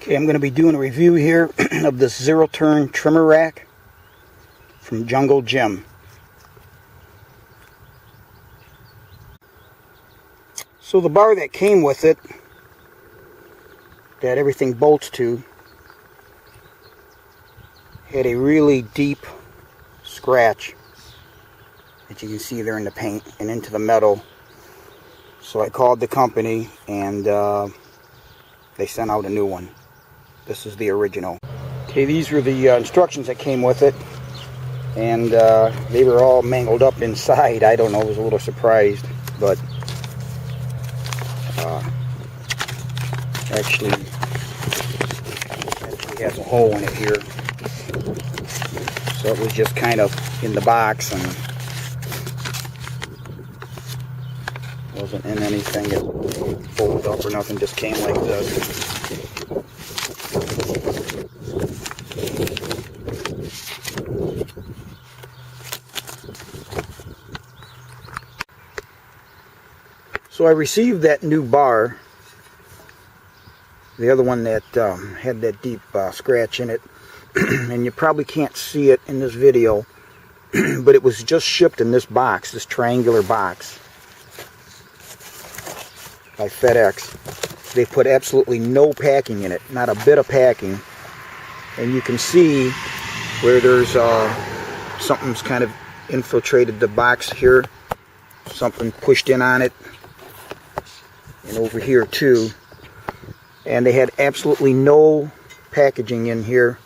Okay, I'm going to be doing a review here of this zero-turn trimmer rack from Jungle Jim. So the bar that came with it, that everything bolts to, had a really deep scratch that you can see there in the paint and into the metal. So I called the company and they sent out a new one. This is the original. Okay, these were the instructions that came with it, and they were all mangled up inside. I don't know, I was a little surprised, but actually has a hole in it here. So it was just kind of in the box and wasn't in anything that folded up or nothing, just came like this. So I received that new bar, the other one that had that deep scratch in it, and you probably can't see it in this video, but it was just shipped in this box, this triangular box by FedEx. They put absolutely no packing in it, not a bit of packing, and you can see where there's something's kind of infiltrated the box here, something pushed in on it, and over here too. And they had absolutely no packaging in here,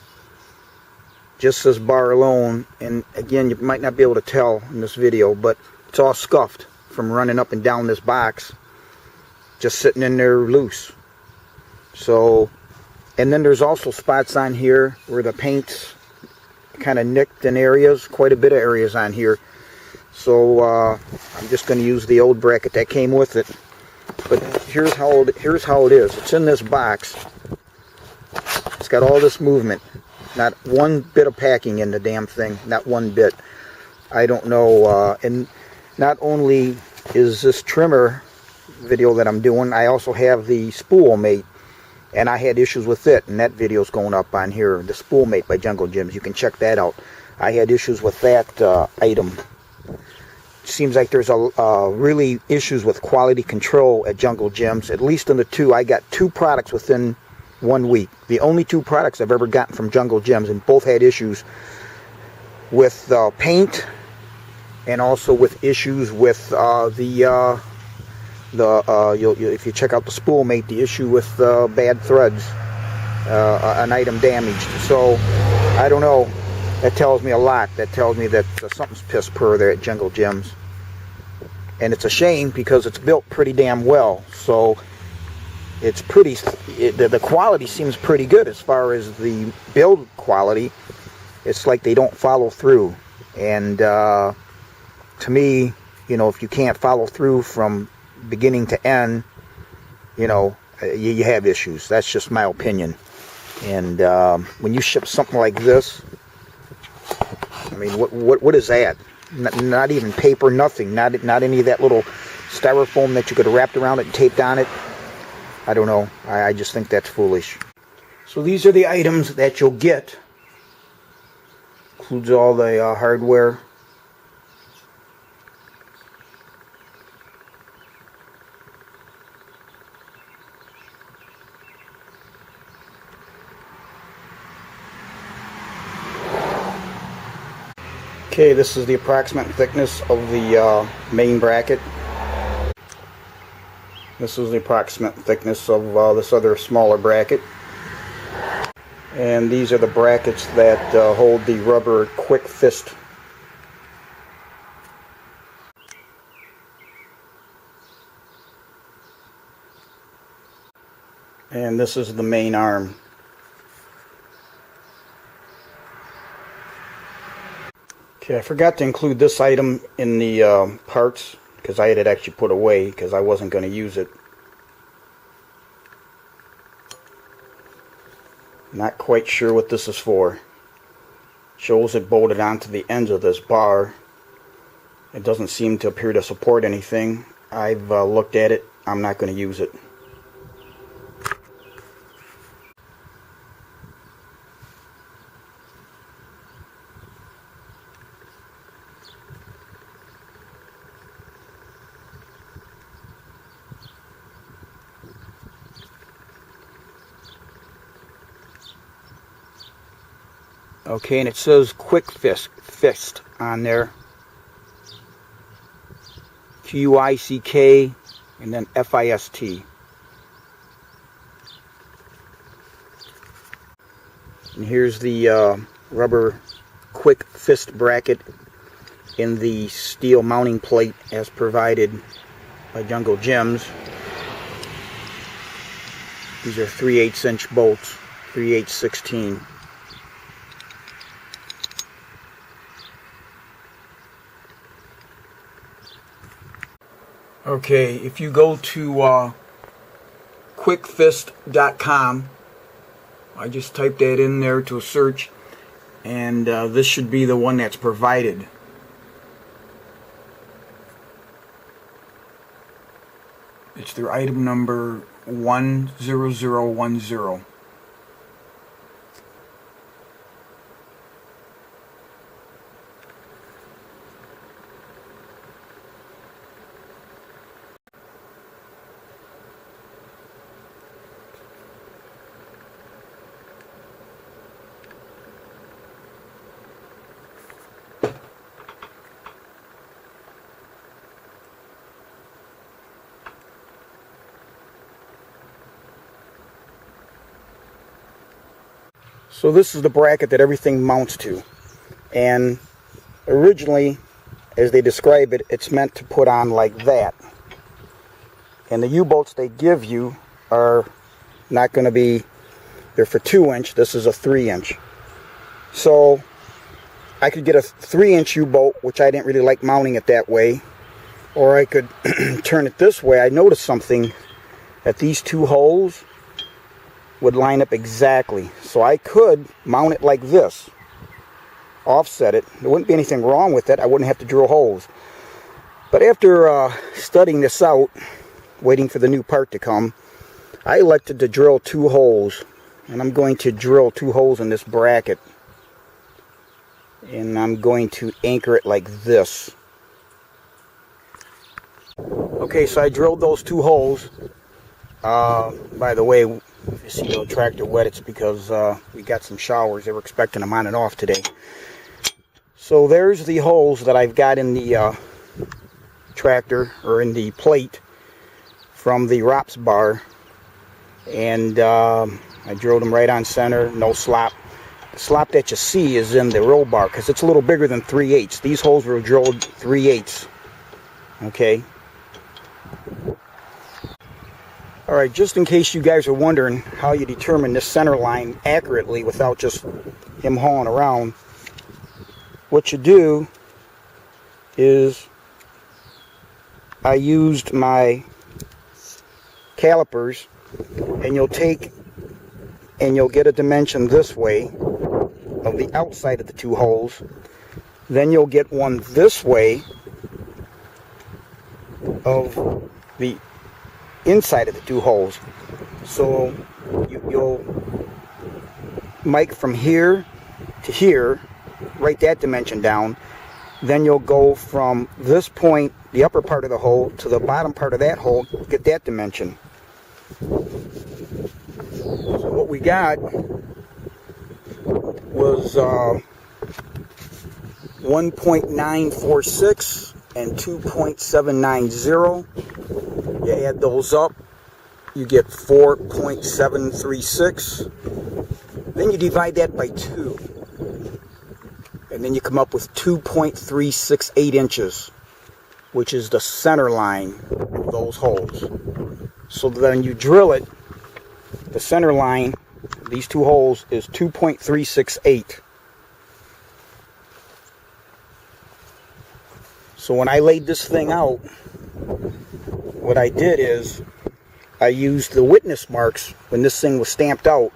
just this bar alone. And again, you might not be able to tell in this video, but it's all scuffed from running up and down this box, just sitting in there loose. So, and then there's also spots on here where the paint's kind of nicked in areas, quite a bit of areas on here. So I'm just going to use the old bracket that came with it. But here's how it is. It's in this box. It's got all this movement. Not one bit of packing in the damn thing. Not one bit. I don't know. And not only is this trimmer video that I'm doing, I also have the spool mate. And I had issues with it. And that video's going up on here. The spool mate by Jungle Jim's. You can check that out. I had issues with that item. Seems like there's really issues with quality control at Jungle Jim's. At least in the two, I got 2 products within 1 week. The only 2 products I've ever gotten from Jungle Jim's, and both had issues with paint and also with issues with if you check out the spool mate, the issue with bad threads, an item damaged. So I don't know. That tells me a lot. That tells me that something's piss poor there at Jungle Jim's. And it's a shame because it's built pretty damn well. So it's pretty, the quality seems pretty good as far as the build quality. It's like they don't follow through. And to me, you know, if you can't follow through from beginning to end, you know, you have issues. That's just my opinion. And when you ship something like this, I mean, what is that? Not even paper, nothing. Not any of that little styrofoam that you could have wrapped around it and taped on it. I don't know. I just think that's foolish. So these are the items that you'll get. Includes all the hardware. Okay, this is the approximate thickness of the main bracket. This is the approximate thickness of this other smaller bracket. And these are the brackets that hold the rubber QuickFist. And this is the main arm. Okay, I forgot to include this item in the parts because I had it actually put away because I wasn't going to use it. Not quite sure what this is for. Shows it bolted onto the ends of this bar. It doesn't seem to appear to support anything. I've looked at it. I'm not going to use it. Okay, and it says QuickFist on there. QUICK and then FIST. And here's the rubber QuickFist bracket in the steel mounting plate as provided by Jungle Gems. These are 3/8 inch bolts, 3/8 16. Okay, if you go to QuickFist.com, I just typed that in there to a search, and this should be the one that's provided. It's their item number 10010. So this is the bracket that everything mounts to, and originally, as they describe it, it's meant to put on like that. And the U-bolts they give you are not going to be, they're for 2-inch, this is a 3-inch. So I could get a 3-inch U-bolt, which I didn't really like mounting it that way, or I could turn it this way. I noticed something, that these two holes would line up exactly. So I could mount it like this, offset it. There wouldn't be anything wrong with it. I wouldn't have to drill holes. But after studying this out, waiting for the new part to come, I elected to drill 2 holes. And I'm going to drill 2 holes in this bracket. And I'm going to anchor it like this. Okay, so I drilled those 2 holes. By the way, if you see the tractor wet, it's because we got some showers. They were expecting them on and off today. So there's the holes that I've got in the tractor, or in the plate from the ROPS bar. And I drilled them right on center, no slop. The slop that you see is in the roll bar because it's a little bigger than 3/8. These holes were drilled 3/8. Okay. Alright, just in case you guys are wondering how you determine this center line accurately without just him hauling around, what you do is I used my calipers, and you'll take and you'll get a dimension this way of the outside of the 2 holes. Then you'll get one this way of the inside of the 2 holes. So you'll mic from here to here, write that dimension down. Then you'll go from this point, the upper part of the hole, to the bottom part of that hole, get that dimension. So what we got was 1.946 and 2.790. You add those up, you get 4.736. Then you divide that by 2. And then you come up with 2.368 inches, which is the center line of those holes. So then you drill it, the center line, these 2 holes, is 2.368. So when I laid this thing out, what I did is I used the witness marks when this thing was stamped out.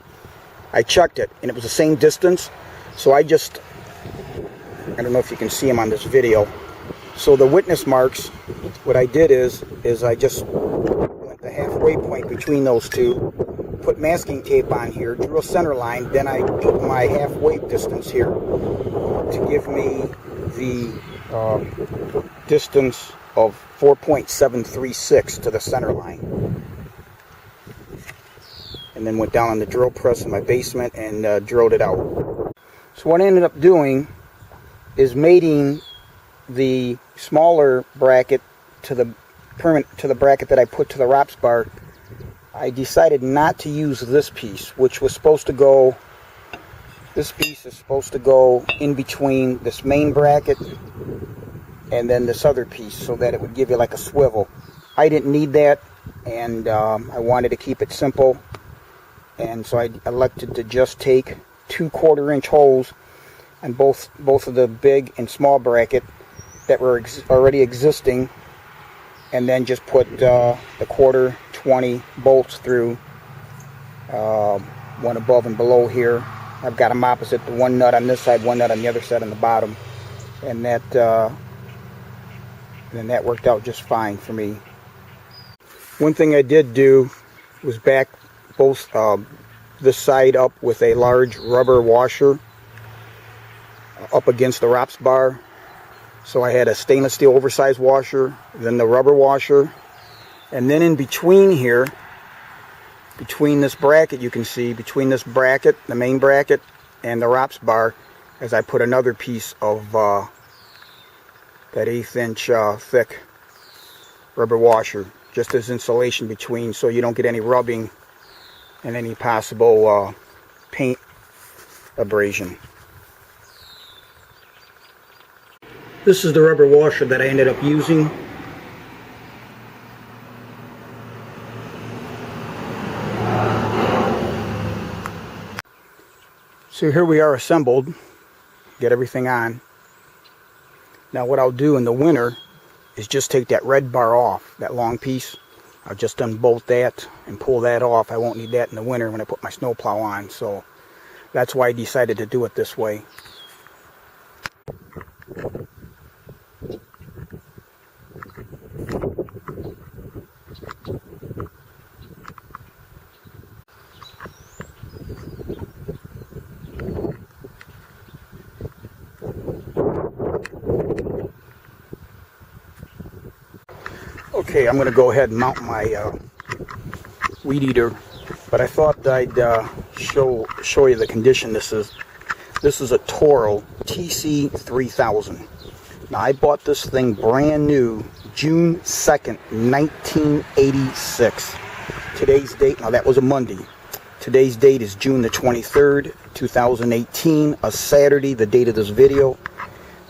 I checked it, and it was the same distance. So I don't know if you can see them on this video. So the witness marks, what I did is I just went the halfway point between those 2, put masking tape on here, drew a center line, then I put my halfway distance here to give me the distance of 4.736 to the center line. And then went down on the drill press in my basement and drilled it out. So what I ended up doing is mating the smaller bracket to the bracket that I put to the ROPS bar. I decided not to use this piece, which was supposed to go, this piece is supposed to go in between this main bracket and then this other piece, so that it would give you like a swivel. I didn't need that, and I wanted to keep it simple, and so I elected to just take 2 1/4-inch holes on both of the big and small bracket that were already existing, and then just put the 1/4 20 bolts through, one above and below here. I've got them opposite, the one nut on this side, one nut on the other side on the bottom, and then that worked out just fine for me. One thing I did do was back both this side up with a large rubber washer up against the ROPS bar. So I had a stainless steel oversized washer, then the rubber washer, and then in between here, between this bracket, you can see, between this bracket, the main bracket, and the ROPS bar, as I put another piece of that 1/8 inch thick rubber washer, just as insulation between, so you don't get any rubbing and any possible paint abrasion. This is the rubber washer that I ended up using. So here we are assembled, get everything on. Now what I'll do in the winter is just take that red bar off, that long piece. I'll just unbolt that and pull that off. I won't need that in the winter when I put my snowplow on, so that's why I decided to do it this way. Okay, I'm going to go ahead and mount my weed eater, but I thought I'd show you the condition this is. This is a Toro TC3000. Now I bought this thing brand new June 2nd, 1986. Today's date, now that was a Monday. Today's date is June the 23rd, 2018, a Saturday, the date of this video.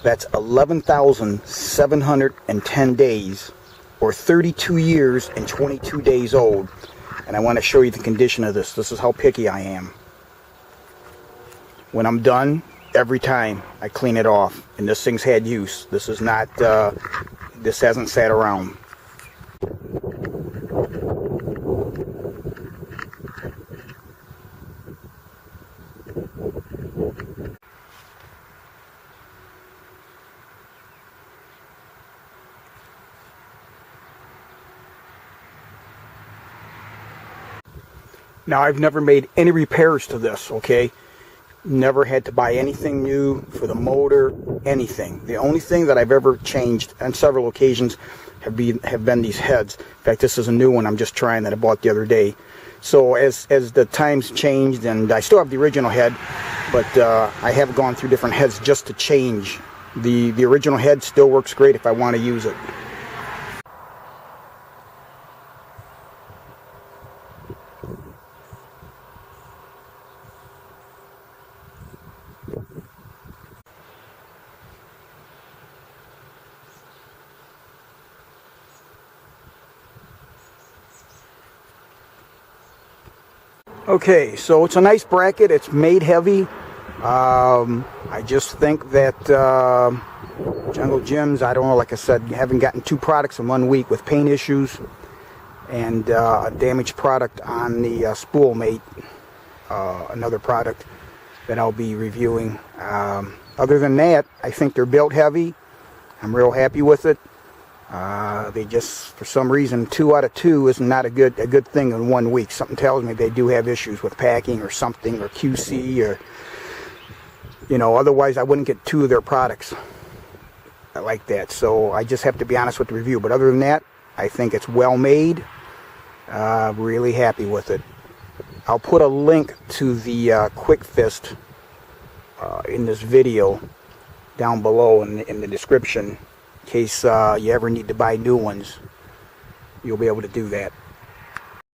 That's 11,710 days, or 32 years and 22 days old. And I want to show you the condition of this. This is how picky I am. When I'm done, every time I clean it off. And this thing's had use. This is not, this hasn't sat around. Now I've never made any repairs to this, okay? Never had to buy anything new for the motor, anything. The only thing that I've ever changed on several occasions have been these heads. In fact, this is a new one I'm just trying that I bought the other day. So as the times changed, and I still have the original head, but I have gone through different heads just to change. The original head still works great if I want to use it. Okay, so it's a nice bracket. It's made heavy. I just think that Jungle Gyms, I don't know, like I said, haven't gotten 2 products in 1 week with paint issues and a damaged product on the spool mate, another product that I'll be reviewing. Other than that, I think they're built heavy. I'm real happy with it. They just, for some reason, 2 out of 2 is not a good thing in 1 week. Something tells me they do have issues with packing or something, or QC, or, you know, otherwise I wouldn't get 2 of their products like that. So I just have to be honest with the review. But other than that, I think it's well made. Really happy with it. I'll put a link to the QuickFist in this video down below in the description, in case you ever need to buy new ones. You'll be able to do that.